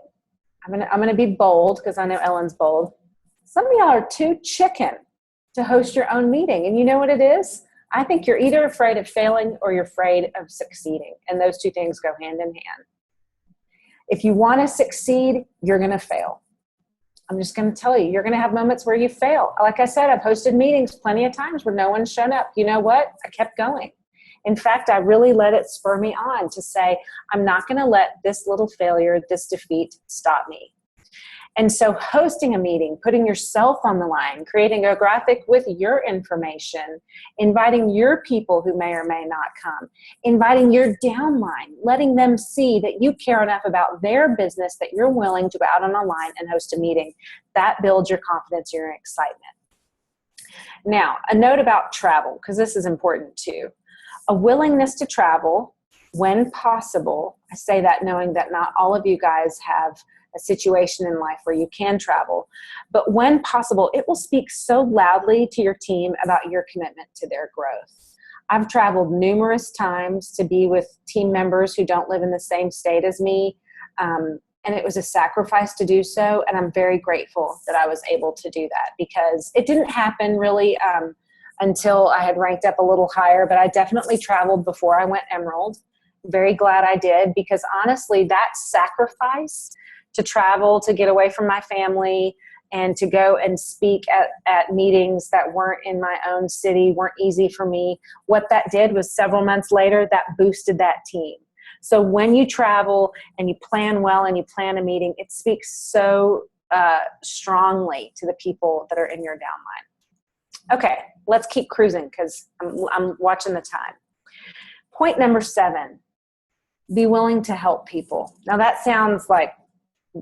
I'm going to be bold because I know Ellen's bold. Some of y'all are too chicken to host your own meeting. And you know what it is? I think you're either afraid of failing or you're afraid of succeeding. And those 2 things go hand in hand. If you want to succeed, you're going to fail. I'm just going to tell you, you're going to have moments where you fail. Like I said, I've hosted meetings plenty of times where no one's shown up. You know what? I kept going. In fact, I really let it spur me on to say, I'm not going to let this little failure, this defeat stop me. And so hosting a meeting, putting yourself on the line, creating a graphic with your information, inviting your people who may or may not come, inviting your downline, letting them see that you care enough about their business that you're willing to go out on a line and host a meeting. That builds your confidence, your excitement. Now, a note about travel, because this is important too. A willingness to travel when possible. I say that knowing that not all of you guys have a situation in life where you can travel. But when possible, it will speak so loudly to your team about your commitment to their growth. I've traveled numerous times to be with team members who don't live in the same state as me. And and it was a sacrifice to do so. And I'm very grateful that I was able to do that, because it didn't happen really until I had ranked up a little higher, but I definitely traveled before I went Emerald. Very glad I did, because honestly, that sacrifice to travel, to get away from my family, and to go and speak at meetings that weren't in my own city, weren't easy for me. What that did was several months later, that boosted that team. So when you travel and you plan well and you plan a meeting, it speaks so strongly to the people that are in your downline. Okay, let's keep cruising, because I'm watching the time. Point number 7, be willing to help people. Now that sounds like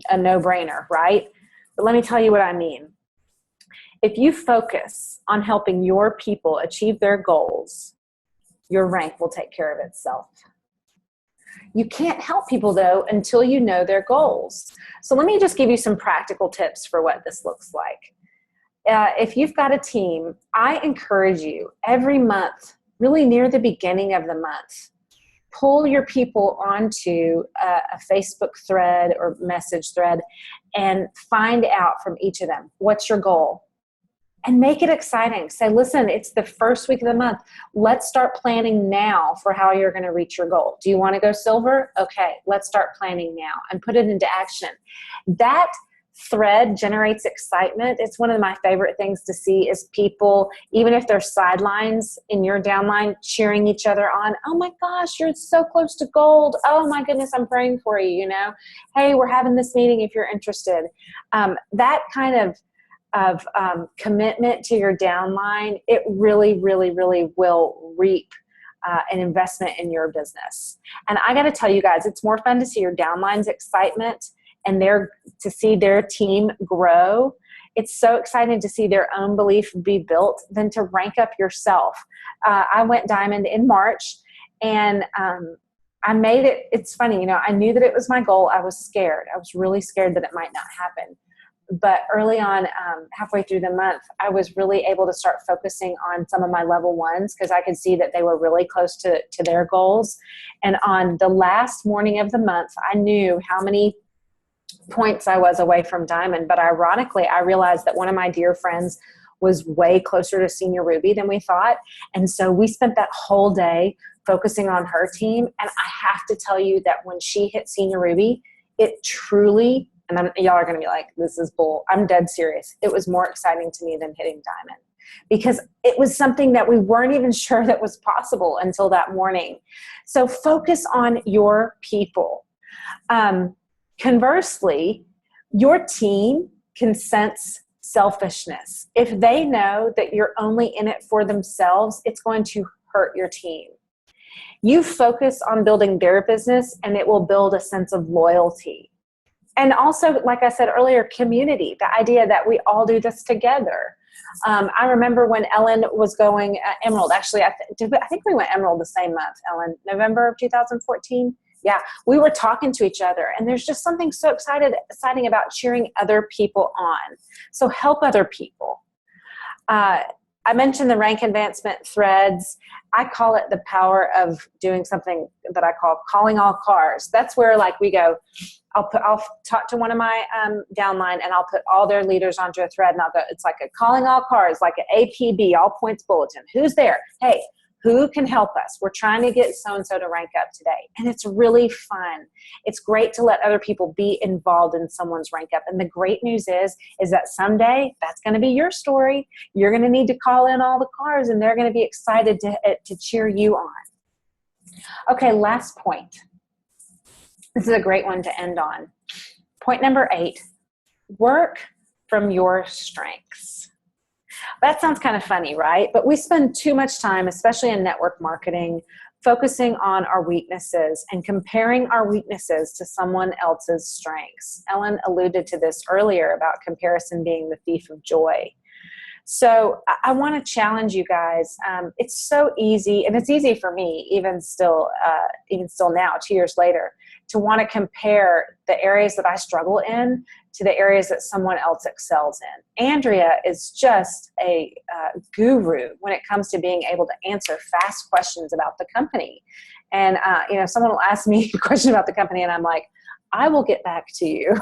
a no-brainer, right? But let me tell you what I mean. If you focus on helping your people achieve their goals, your rank will take care of itself. You can't help people, though, until you know their goals. So let me just give you some practical tips for what this looks like. If you've got a team, I encourage you every month, really near the beginning of the month, pull your people onto a Facebook thread or message thread and find out from each of them, what's your goal? And make it exciting. Say, listen, it's the first week of the month. Let's start planning now for how you're going to reach your goal. Do you want to go silver? Okay, let's start planning now and put it into action. That thread generates excitement. It's one of my favorite things to see is people, even if they're sidelines in your downline, cheering each other on. Oh my gosh, you're so close to gold. Oh my goodness, I'm praying for you, you know. Hey, we're having this meeting if you're interested. That kind of commitment to your downline, it really, really, really will reap an investment in your business. And I got to tell you guys, it's more fun to see your downline's excitement and to see their team grow. It's so exciting to see their own belief be built than to rank up yourself. I went diamond in March, and I made it. It's funny, you know, I knew that it was my goal. I was scared. I was really scared that it might not happen. But early on, halfway through the month, I was really able to start focusing on some of my level 1s, because I could see that they were really close to their goals. And on the last morning of the month, I knew how many points I was away from diamond. But ironically, I realized that one of my dear friends was way closer to senior ruby than we thought. And so we spent that whole day focusing on her team. And I have to tell you that when she hit senior ruby, it truly, and y'all are going to be like, this is bull. I'm dead serious. It was more exciting to me than hitting diamond, because it was something that we weren't even sure that was possible until that morning. So focus on your people. Conversely, your team can sense selfishness. If they know that you're only in it for themselves, it's going to hurt your team. You focus on building their business, and it will build a sense of loyalty. And also, like I said earlier, community, the idea that we all do this together. I remember when Ellen was going Emerald. Actually, I think we went Emerald the same month, Ellen, November of 2014. Yeah, we were talking to each other, and there's just something so exciting about cheering other people on. So help other people. I mentioned the rank advancement threads. I call it the power of doing something that I call calling all cars. That's where, like, we go, I'll talk to one of my downline, and I'll put all their leaders onto a thread, and I'll go, it's like a calling all cars, like an APB, all points bulletin. Who's there? Hey, who can help us? We're trying to get so-and-so to rank up today. And it's really fun. It's great to let other people be involved in someone's rank up. And the great news is that someday that's going to be your story. You're going to need to call in all the cars, and they're going to be excited to cheer you on. Okay, last point. This is a great one to end on. Point number 8, work from your strengths. That sounds kind of funny, right? But we spend too much time, especially in network marketing, focusing on our weaknesses and comparing our weaknesses to someone else's strengths. Ellen alluded to this earlier about comparison being the thief of joy. So I want to challenge you guys. It's so easy, and it's easy for me, even still now, 2 years later, to want to compare the areas that I struggle in to the areas that someone else excels in. Andrea is just a guru when it comes to being able to answer fast questions about the company. And someone will ask me a question about the company, and I'm like, I will get back to you.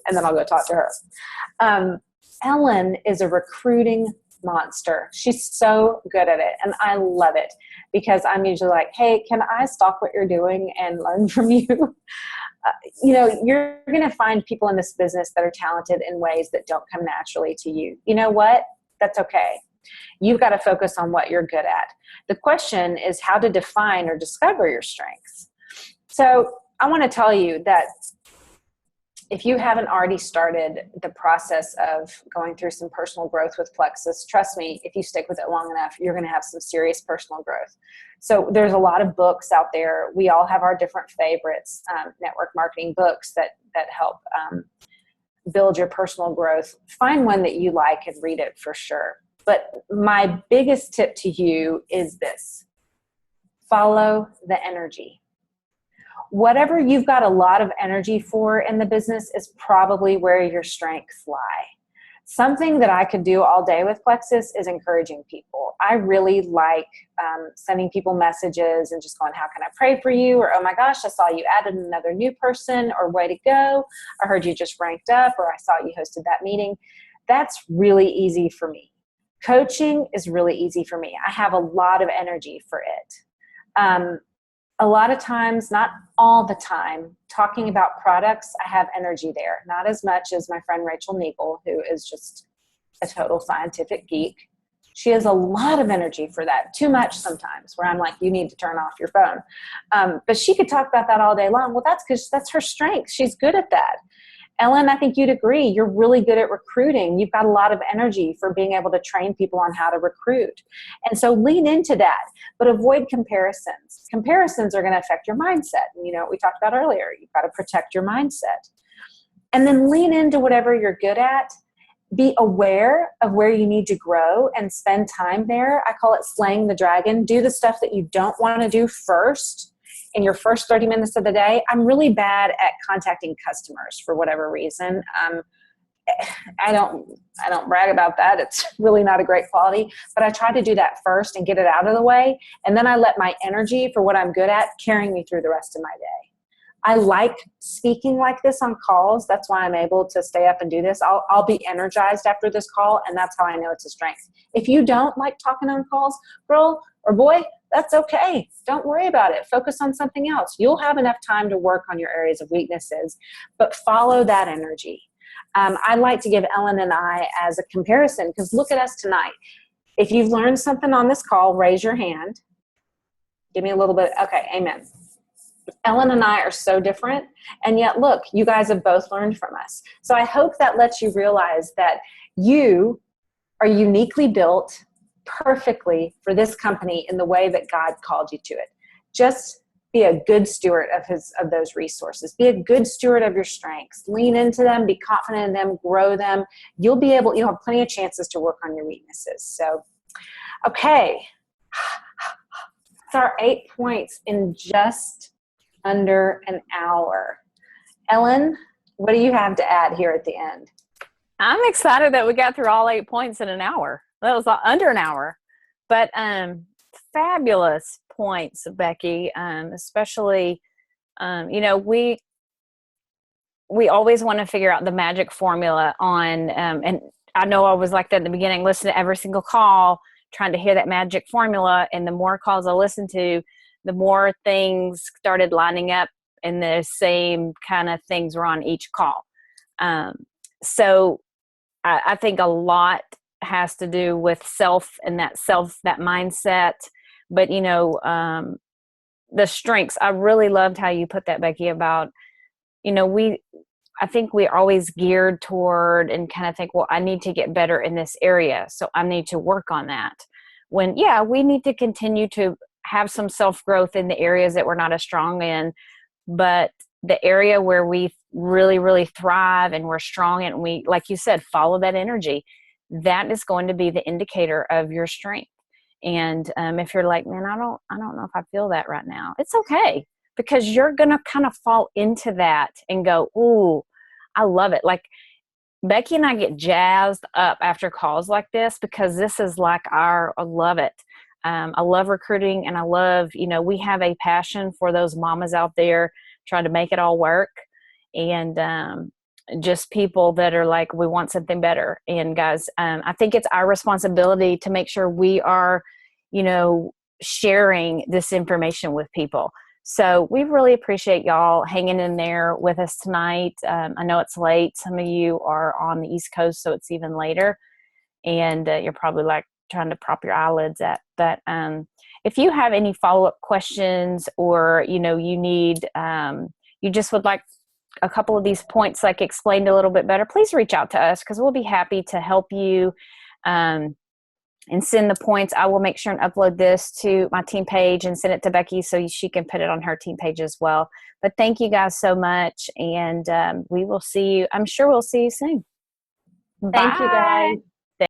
And then I'll go talk to her. Ellen is a recruiting monster. She's so good at it. And I love it because I'm usually like, hey, can I stalk what you're doing and learn from you? You're going to find people in this business that are talented in ways that don't come naturally to you. You know what? That's okay. You've got to focus on what you're good at. The question is how to define or discover your strengths. So I want to tell you that if you haven't already started the process of going through some personal growth with Plexus, trust me, if you stick with it long enough, you're going to have some serious personal growth. So there's a lot of books out there. We all have our different favorites, network marketing books that help build your personal growth. Find one that you like and read it for sure. But my biggest tip to you is this: follow the energy. Whatever you've got a lot of energy for in the business is probably where your strengths lie. Something that I could do all day with Plexus is encouraging people. I really like sending people messages and just going, how can I pray for you? Or, oh my gosh, I saw you added another new person, or way to go. I heard you just ranked up, or I saw you hosted that meeting. That's really easy for me. Coaching is really easy for me. I have a lot of energy for it. A lot of times, not all the time, talking about products, I have energy there. Not as much as my friend Rachel Niegel, who is just a total scientific geek. She has a lot of energy for that, too much sometimes, where I'm like, you need to turn off your phone. But she could talk about that all day long. Well, that's because that's her strength. She's good at that. Ellen, I think you'd agree. You're really good at recruiting. You've got a lot of energy for being able to train people on how to recruit. And so lean into that, but avoid comparisons. Comparisons are going to affect your mindset. And you know what we talked about earlier. You've got to protect your mindset. And then lean into whatever you're good at. Be aware of where you need to grow and spend time there. I call it slaying the dragon. Do the stuff that you don't want to do first. In your first 30 minutes of the day. I'm really bad at contacting customers for whatever reason. I don't brag about that. It's really not a great quality, but I try to do that first and get it out of the way. And then I let my energy for what I'm good at carry me through the rest of my day. I like speaking like this on calls. That's why I'm able to stay up and do this. I'll be energized after this call, and that's how I know it's a strength. If you don't like talking on calls, girl or boy, that's okay. Don't worry about it. Focus on something else. You'll have enough time to work on your areas of weaknesses, but follow that energy. I like to give Ellen and I as a comparison, because look at us tonight. If you've learned something on this call, raise your hand. Give me a little bit. Okay, amen. Ellen and I are so different, and yet look, you guys have both learned from us. So I hope that lets you realize that you are uniquely built perfectly for this company in the way that God called you to it. Just be a good steward of those resources. Be a good steward of your strengths. Lean into them, be confident in them, grow them. You'll have plenty of chances to work on your weaknesses. So, okay. It's our 8 points in just under an hour. Ellen, what do you have to add here at the end?
I'm excited that we got through all 8 points in an hour. That was under an hour, but fabulous points, Becky. Especially, we always want to figure out the magic formula on, and I know I was like that in the beginning, listen to every single call, trying to hear that magic formula. And the more calls I listened to, the more things started lining up, and the same kind of things were on each call. So I think a lot has to do with self and that mindset. But, the strengths, I really loved how you put that, Becky, about, I think we're always geared toward and kind of think, well, I need to get better in this area, so I need to work on that. When, we need to continue to have some self-growth in the areas that we're not as strong in, but the area where we really, really thrive and we're strong and we, like you said, follow that energy, that is going to be the indicator of your strength. And if you're like, man, I don't know if I feel that right now, it's okay, because you're going to kind of fall into that and go, ooh, I love it. Like Becky and I get jazzed up after calls like this, because this is like I love it. I love recruiting, and I love, we have a passion for those mamas out there trying to make it all work. and just people that are like, we want something better. And guys, I think it's our responsibility to make sure we are, sharing this information with people. So we really appreciate y'all hanging in there with us tonight. I know it's late. Some of you are on the East Coast, so it's even later. And you're probably like trying to prop your eyelids up. But if you have any follow-up questions, or, you need, you just would like a couple of these points like explained a little bit better, please reach out to us, because we'll be happy to help you and send the points. I will make sure and upload this to my team page and send it to Becky so she can put it on her team page as well. But thank you guys so much. And we will see you. I'm sure we'll see you soon.
Thank you,
Bye.
guys.